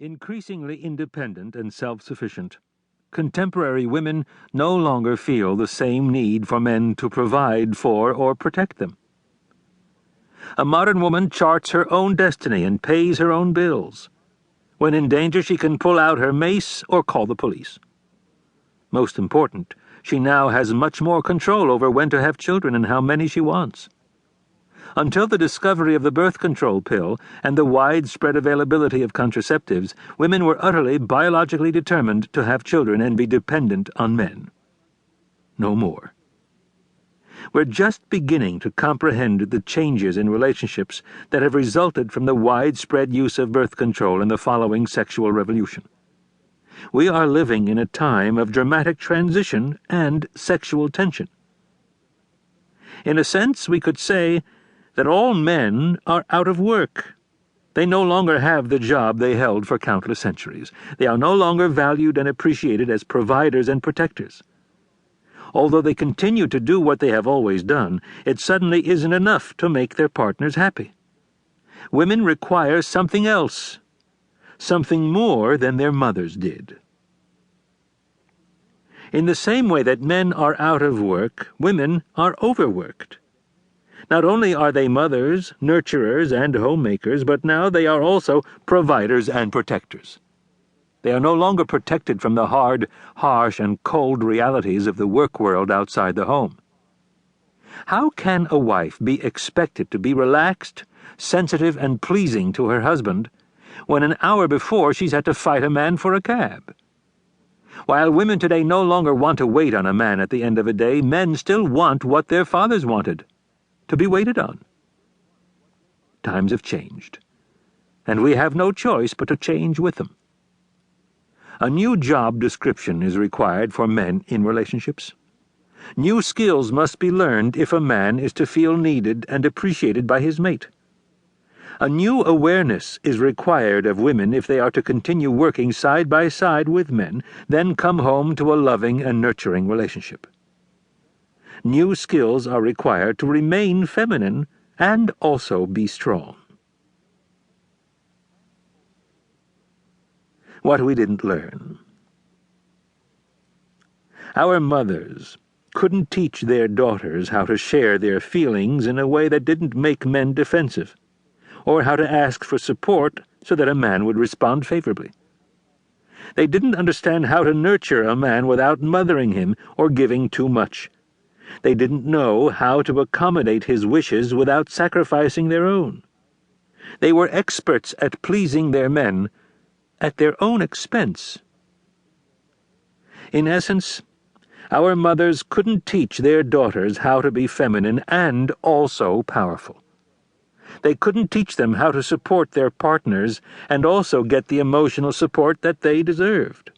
Increasingly independent and self-sufficient, contemporary women no longer feel the same need for men to provide for or protect them. A modern woman charts her own destiny and pays her own bills. When in danger, she can pull out her mace or call the police. Most important, she now has much more control over when to have children and how many she wants. Until the discovery of the birth control pill and the widespread availability of contraceptives, women were utterly biologically determined to have children and be dependent on men. No more. We're just beginning to comprehend the changes in relationships that have resulted from the widespread use of birth control and the following sexual revolution. We are living in a time of dramatic transition and sexual tension. In a sense, we could say that all men are out of work. They no longer have the job they held for countless centuries. They are no longer valued and appreciated as providers and protectors. Although they continue to do what they have always done, it suddenly isn't enough to make their partners happy. Women require something else, something more than their mothers did. In the same way that men are out of work, women are overworked. Not only are they mothers, nurturers, and homemakers, but now they are also providers and protectors. They are no longer protected from the hard, harsh, and cold realities of the work world outside the home. How can a wife be expected to be relaxed, sensitive, and pleasing to her husband when an hour before she's had to fight a man for a cab? While women today no longer want to wait on a man at the end of a day, men still want what their fathers wanted: to be waited on. Times have changed, and we have no choice but to change with them. A new job description is required for men in relationships. New skills must be learned if a man is to feel needed and appreciated by his mate. A new awareness is required of women if they are to continue working side by side with men, then come home to a loving and nurturing relationship. New skills are required to remain feminine and also be strong. What we didn't learn. Our mothers couldn't teach their daughters how to share their feelings in a way that didn't make men defensive, or how to ask for support so that a man would respond favorably. They didn't understand how to nurture a man without mothering him or giving too much. They didn't know how to accommodate his wishes without sacrificing their own. They were experts at pleasing their men at their own expense. In essence, our mothers couldn't teach their daughters how to be feminine and also powerful. They couldn't teach them how to support their partners and also get the emotional support that they deserved.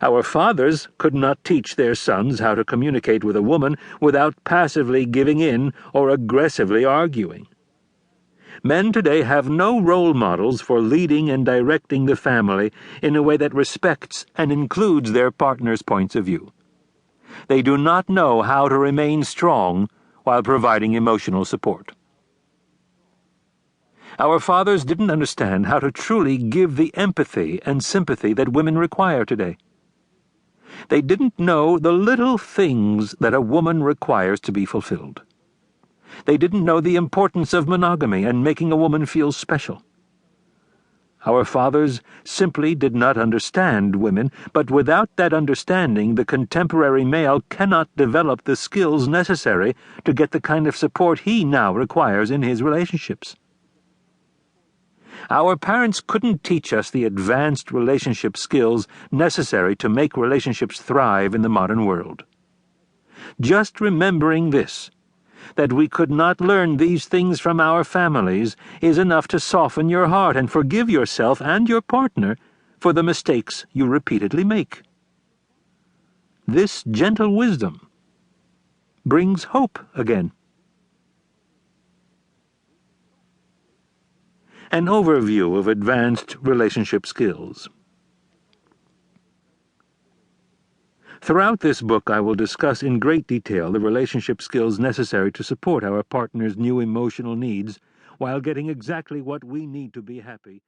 Our fathers could not teach their sons how to communicate with a woman without passively giving in or aggressively arguing. Men today have no role models for leading and directing the family in a way that respects and includes their partner's points of view. They do not know how to remain strong while providing emotional support. Our fathers didn't understand how to truly give the empathy and sympathy that women require today. They didn't know the little things that a woman requires to be fulfilled. They didn't know the importance of monogamy and making a woman feel special. Our fathers simply did not understand women, but without that understanding, the contemporary male cannot develop the skills necessary to get the kind of support he now requires in his relationships. Our parents couldn't teach us the advanced relationship skills necessary to make relationships thrive in the modern world. Just remembering this, that we could not learn these things from our families, is enough to soften your heart and forgive yourself and your partner for the mistakes you repeatedly make. This gentle wisdom brings hope again. An overview of advanced relationship skills. Throughout this book, I will discuss in great detail the relationship skills necessary to support our partner's new emotional needs while getting exactly what we need to be happy.